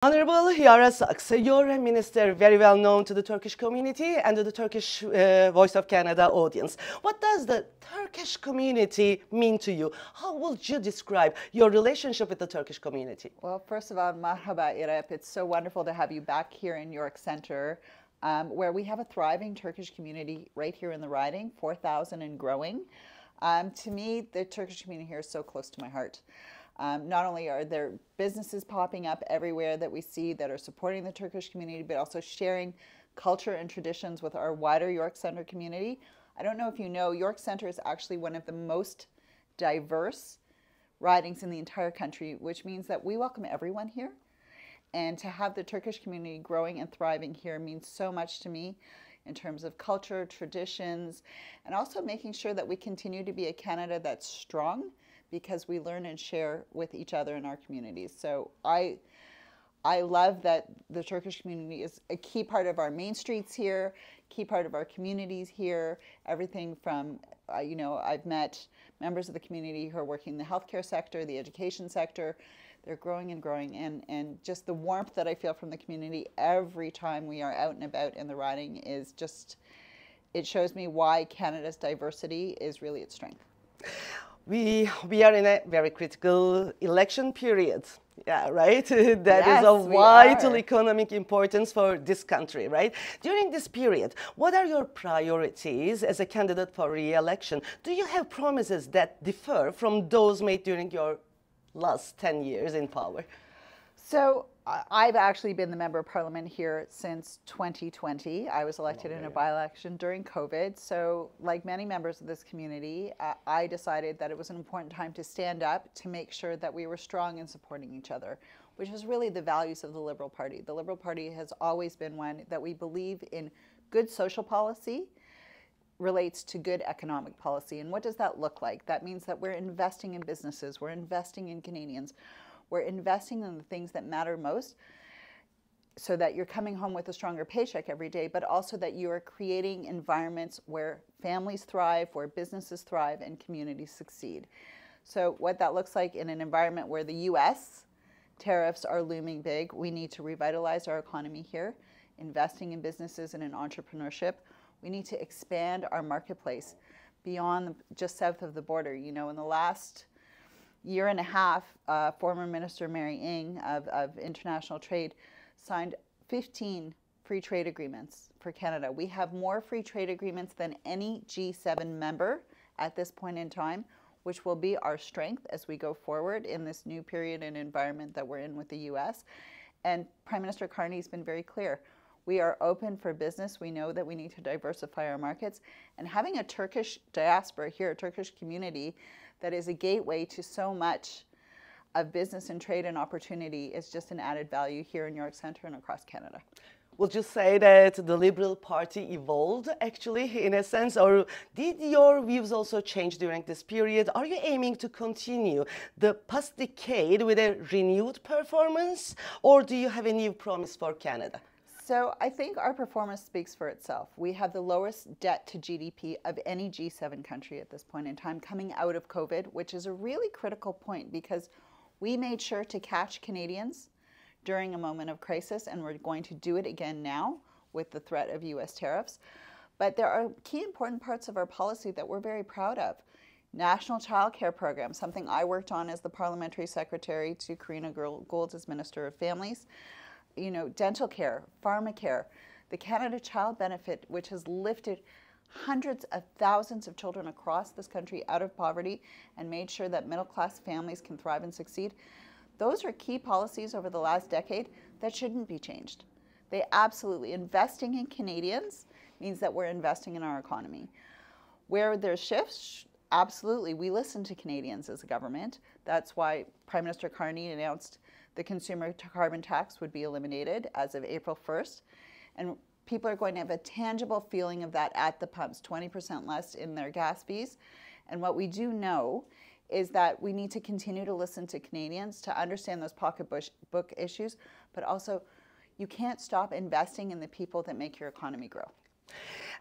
Honorable Yara Saks, you're a minister very well known to the Turkish community and to the Turkish Voice of Canada audience. What does the Turkish community mean to you? How would you describe your relationship with the Turkish community? Well, first of all, marhaba Irep. It's so wonderful to have you back here in York Center, where we have a thriving Turkish community right here in the riding, 4,000 and growing. To me, the Turkish community here is so close to my heart. Not only are there businesses popping up everywhere that we see that are supporting the Turkish community, but also sharing culture and traditions with our wider York Center community. I don't know if you know, York Center is actually one of the most diverse ridings in the entire country, which means that we welcome everyone here. And to have the Turkish community growing and thriving here means so much to me in terms of culture, traditions, and also making sure that we continue to be a Canada that's strong, because we learn and share with each other in our communities. So I love that the Turkish community is a key part of our main streets here, key part of our communities here, everything from, I've met members of the community who are working in the healthcare sector, the education sector. They're growing and growing, and just the warmth that I feel from the community every time we are out and about in the riding is just, it shows me why Canada's diversity is really its strength. We are in a very critical election period, yeah, right? That yes, is of vital economic importance for this country, right? During this period, what are your priorities as a candidate for re-election? Do you have promises that differ from those made during your last 10 years in power? So I've actually been the Member of Parliament here since 2020. I was elected in a by-election during COVID. So like many members of this community, I decided that it was an important time to stand up to make sure that we were strong in supporting each other, which is really the values of the Liberal Party. The Liberal Party has always been one that we believe in good social policy relates to good economic policy. And what does that look like? That means that we're investing in businesses, we're investing in Canadians, we're investing in the things that matter most so that you're coming home with a stronger paycheck every day, but also that you are creating environments where families thrive, where businesses thrive, and communities succeed. So what that looks like in an environment where the U.S. tariffs are looming big, we need to revitalize our economy here, investing in businesses and in entrepreneurship. We need to expand our marketplace beyond just south of the border. You know, in the last year and a half, former Minister Mary Ng of International Trade signed 15 free trade agreements for Canada. We have more free trade agreements than any G7 member at this point in time, which will be our strength as we go forward in this new period and environment that we're in with the U.S. And Prime Minister Carney's been very clear. We are open for business. We know that we need to diversify our markets. And having a Turkish diaspora here, a Turkish community that is a gateway to so much of business and trade and opportunity is just an added value here in York Center and across Canada. Would you say that the Liberal Party evolved actually in a sense, or did your views also change during this period? Are you aiming to continue the past decade with a renewed performance, or do you have a new promise for Canada? So I think our performance speaks for itself. We have the lowest debt to GDP of any G7 country at this point in time coming out of COVID, which is a really critical point because we made sure to catch Canadians during a moment of crisis, and we're going to do it again now with the threat of U.S. tariffs. But there are key important parts of our policy that we're very proud of. National Child Care Program, something I worked on as the Parliamentary Secretary to Karina Gould as Minister of Families. You know, dental care, pharmacare, the Canada Child Benefit, which has lifted hundreds of thousands of children across this country out of poverty and made sure that middle-class families can thrive and succeed. Those are key policies over the last decade that shouldn't be changed. They absolutely, investing in Canadians means that we're investing in our economy. Where there's shifts, absolutely, we listen to Canadians as a government. That's why Prime Minister Carney announced the consumer carbon tax would be eliminated as of April 1st. And people are going to have a tangible feeling of that at the pumps, 20% less in their gas fees. And what we do know is that we need to continue to listen to Canadians to understand those pocketbook issues, but also you can't stop investing in the people that make your economy grow.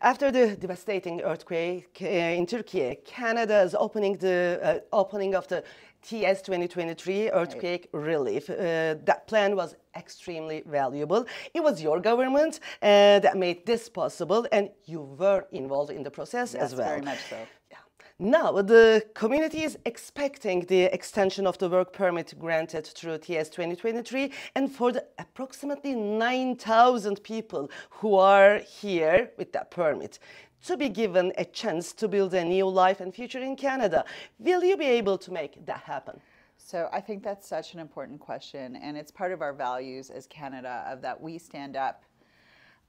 After the devastating earthquake in Türkiye, Canada's opening of the TS 2023 earthquake relief. That plan was extremely valuable. It was your government that made this possible, and you were involved in the process as well. Very much so. Yeah. Now, the community is expecting the extension of the work permit granted through TS 2023, and for the approximately 9,000 people who are here with that permit, to be given a chance to build a new life and future in Canada. Will you be able to make that happen? So I think that's such an important question, and it's part of our values as Canada, of that we stand up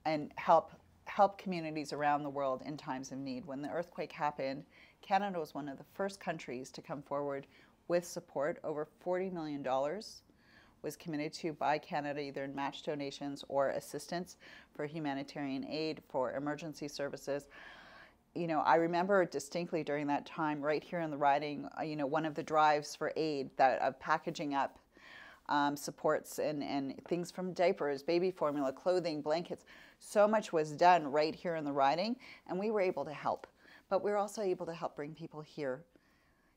and help communities around the world in times of need. When the earthquake happened, Canada was one of the first countries to come forward with support. Over $40 million was committed to by Canada, either in match donations or assistance for humanitarian aid, for emergency services. You know, I remember distinctly during that time, right here in the riding, you know, one of the drives for aid, that of packaging up supports and things from diapers, baby formula, clothing, blankets. So much was done right here in the riding, and we were able to help. But we were also able to help bring people here.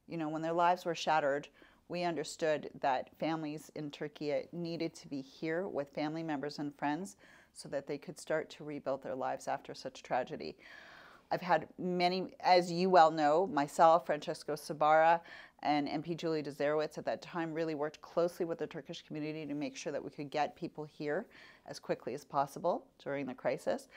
You know, when their lives were shattered, we understood that families in Türkiye needed to be here with family members and friends so that they could start to rebuild their lives after such tragedy. I've had many, as you well know, myself, Francesco Sabara, and MP Julie Dzerowicz at that time really worked closely with the Turkish community to make sure that we could get people here as quickly as possible during the crisis.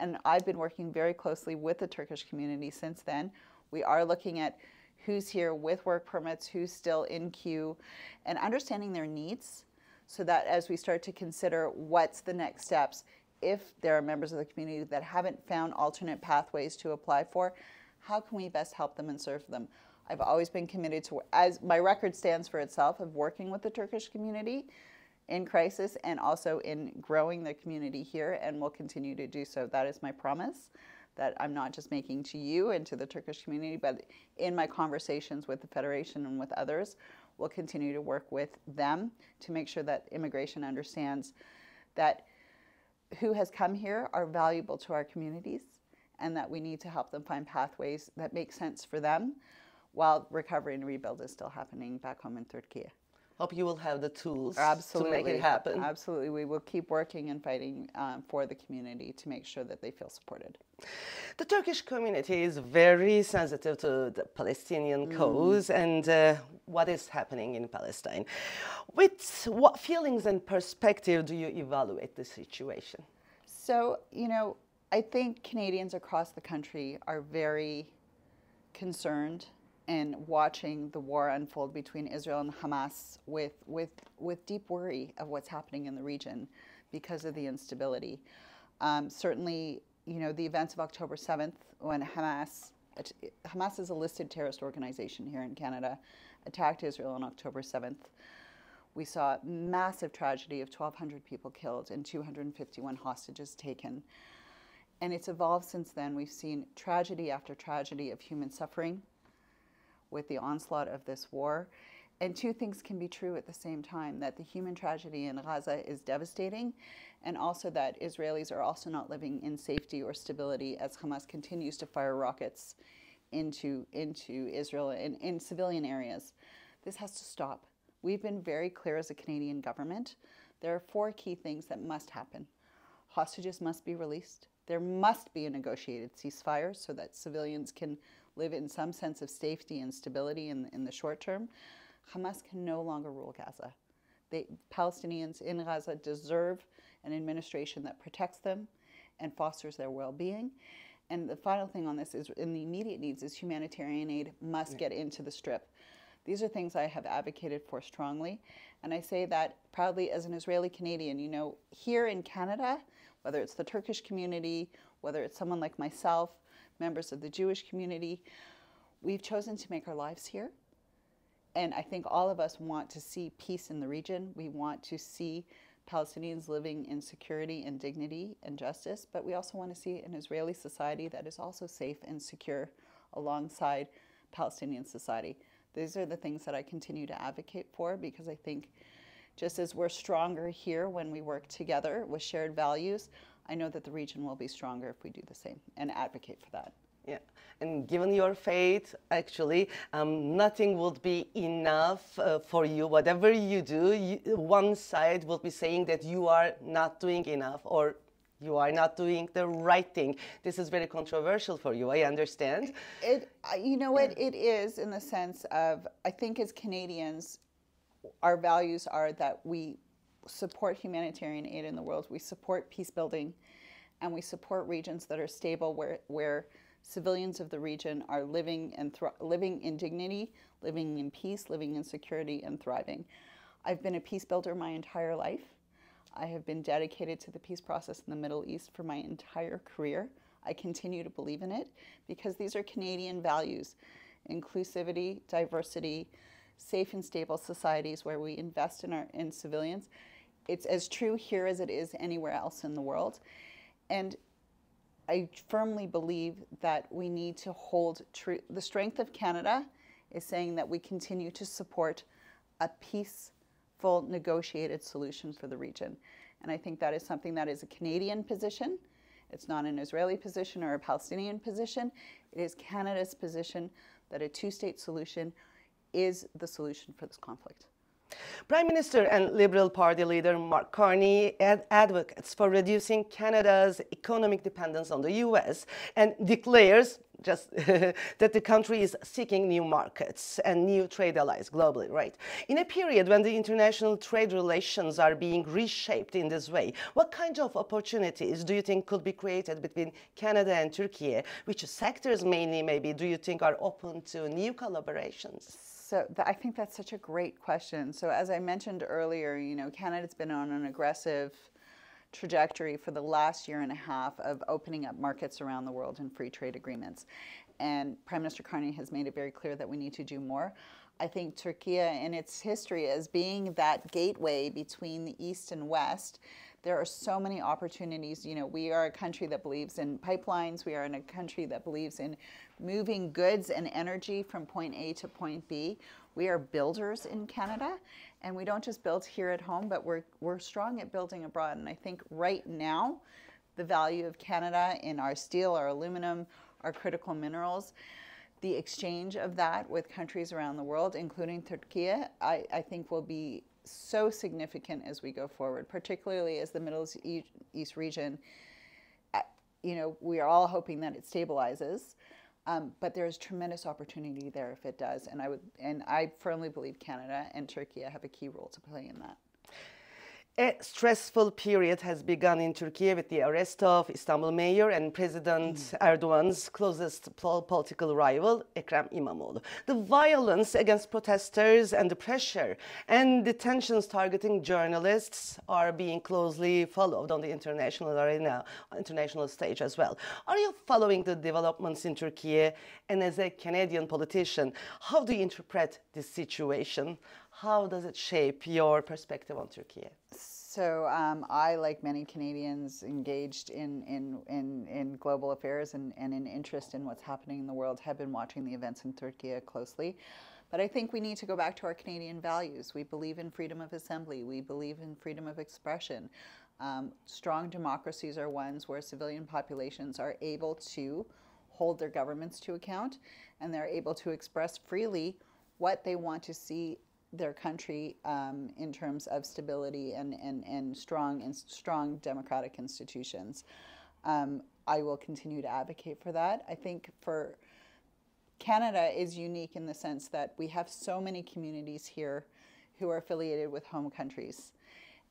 And I've been working very closely with the Turkish community since then. We are looking at who's here with work permits, who's still in queue, and understanding their needs so that as we start to consider what's the next steps, if there are members of the community that haven't found alternate pathways to apply for, how can we best help them and serve them? I've always been committed to, as my record stands for itself, of working with the Turkish community in crisis and also in growing the community here, and will continue to do so. That is my promise, that I'm not just making to you and to the Turkish community, but in my conversations with the Federation and with others, we'll continue to work with them to make sure that immigration understands that who has come here are valuable to our communities, and that we need to help them find pathways that make sense for them while recovery and rebuild is still happening back home in Türkiye. Hope you will have the tools Absolutely. to make it happen. Absolutely. We will keep working and fighting for the community to make sure that they feel supported. The Turkish community is very sensitive to the Palestinian cause and what is happening in Palestine. With what feelings and perspective do you evaluate the situation? So, you know, I think Canadians across the country are very concerned and watching the war unfold between Israel and Hamas with deep worry of what's happening in the region because of the instability. Certainly, you know, the events of October 7th, when Hamas is a listed terrorist organization here in Canada, attacked Israel on October 7th. We saw massive tragedy of 1,200 people killed and 251 hostages taken. And it's evolved since then. We've seen tragedy after tragedy of human suffering with the onslaught of this war. And two things can be true at the same time, that the human tragedy in Gaza is devastating, and also that Israelis are also not living in safety or stability as Hamas continues to fire rockets into Israel and in civilian areas. This has to stop. We've been very clear as a Canadian government. There are 4 key things that must happen. Hostages must be released. There must be a negotiated ceasefire so that civilians can live in some sense of safety and stability in the short term. Hamas can no longer rule Gaza. Palestinians in Gaza deserve an administration that protects them and fosters their well-being. And the final thing on this is, in the immediate needs, is humanitarian aid must get into the Strip. These are things I have advocated for strongly, and I say that proudly as an Israeli Canadian. You know, here in Canada, whether it's the Turkish community, whether it's someone like myself, members of the Jewish community, we've chosen to make our lives here. And I think all of us want to see peace in the region. We want to see Palestinians living in security and dignity and justice, but we also want to see an Israeli society that is also safe and secure alongside Palestinian society. These are the things that I continue to advocate for, because I think just as we're stronger here when we work together with shared values, I know that the region will be stronger if we do the same and advocate for that. Yeah. And given your faith, actually, nothing would be enough for you. Whatever you do, one side will be saying that you are not doing enough or you are not doing the right thing. This is very controversial for you, I understand. You know what, it is in the sense of, I think as Canadians, our values are that we support humanitarian aid in the world, we support peace building, and we support regions that are stable where civilians of the region are living and living in dignity, living in peace, living in security, and thriving. I've been a peace builder my entire life. I have been dedicated to the peace process in the Middle East for my entire career. I continue to believe in it because these are Canadian values: inclusivity, diversity, safe and stable societies where we invest in civilians. It's as true here as it is anywhere else in the world. And I firmly believe that we need to hold true. The strength of Canada is saying that we continue to support a peaceful, negotiated solution for the region. And I think that is something that is a Canadian position. It's not an Israeli position or a Palestinian position. It is Canada's position that a two-state solution is the solution for this conflict. Prime Minister and Liberal Party leader Mark Carney advocates for reducing Canada's economic dependence on the US and declares just that the country is seeking new markets and new trade allies globally, right? In a period when the international trade relations are being reshaped in this way, what kind of opportunities do you think could be created between Canada and Turkey? Which sectors mainly maybe do you think are open to new collaborations? So I think that's such a great question. So as I mentioned earlier, you know, Canada's been on an aggressive trajectory for the last year and a half of opening up markets around the world in free trade agreements. And Prime Minister Carney has made it very clear that we need to do more. I think Türkiye, in its history as being that gateway between the East and West, there are so many opportunities. You know, we are a country that believes in pipelines. We are in a country that believes in moving goods and energy from point A to point B. We are builders in Canada, and we don't just build here at home, but we're strong at building abroad. And I think right now, the value of Canada in our steel, our aluminum, our critical minerals, the exchange of that with countries around the world, including Türkiye, I think will be so significant as we go forward, particularly as the Middle East region, you know, we are all hoping that it stabilizes, but there's tremendous opportunity there if it does, and I firmly believe Canada and Türkiye have a key role to play in that. A stressful period has begun in Turkey with the arrest of Istanbul mayor and President Erdogan's closest political rival, Ekrem İmamoğlu. The violence against protesters and the pressure and detentions targeting journalists are being closely followed on the international arena, international stage as well. Are you following the developments in Turkey? And as a Canadian politician, how do you interpret this situation? How does it shape your perspective on Turkey? So I, like many Canadians engaged in global affairs and in interest in what's happening in the world, have been watching the events in Turkey closely. But I think we need to go back to our Canadian values. We believe in freedom of assembly. We believe in freedom of expression. Strong democracies are ones where civilian populations are able to hold their governments to account, and they're able to express freely what they want to see their country in terms of stability and strong democratic institutions. I will continue to advocate for that. I think for Canada is unique in the sense that we have so many communities here who are affiliated with home countries,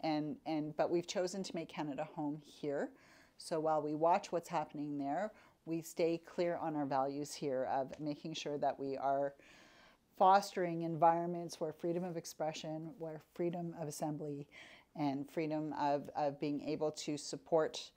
but we've chosen to make Canada home here. So while we watch what's happening there, we stay clear on our values here of making sure that we are fostering environments where freedom of expression, where freedom of assembly, and freedom of being able to support,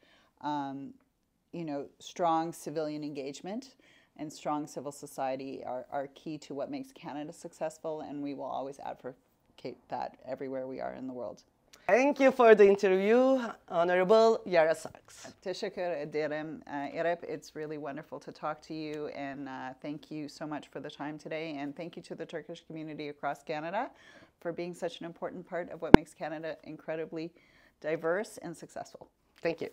you know, strong civilian engagement and strong civil society are key to what makes Canada successful, and we will always advocate that everywhere we are in the world. Thank you for the interview, Honorable Yara Sarks. Teşekkür ederim, Irep. It's really wonderful to talk to you, and thank you so much for the time today, and thank you to the Turkish community across Canada for being such an important part of what makes Canada incredibly diverse and successful. Thank you.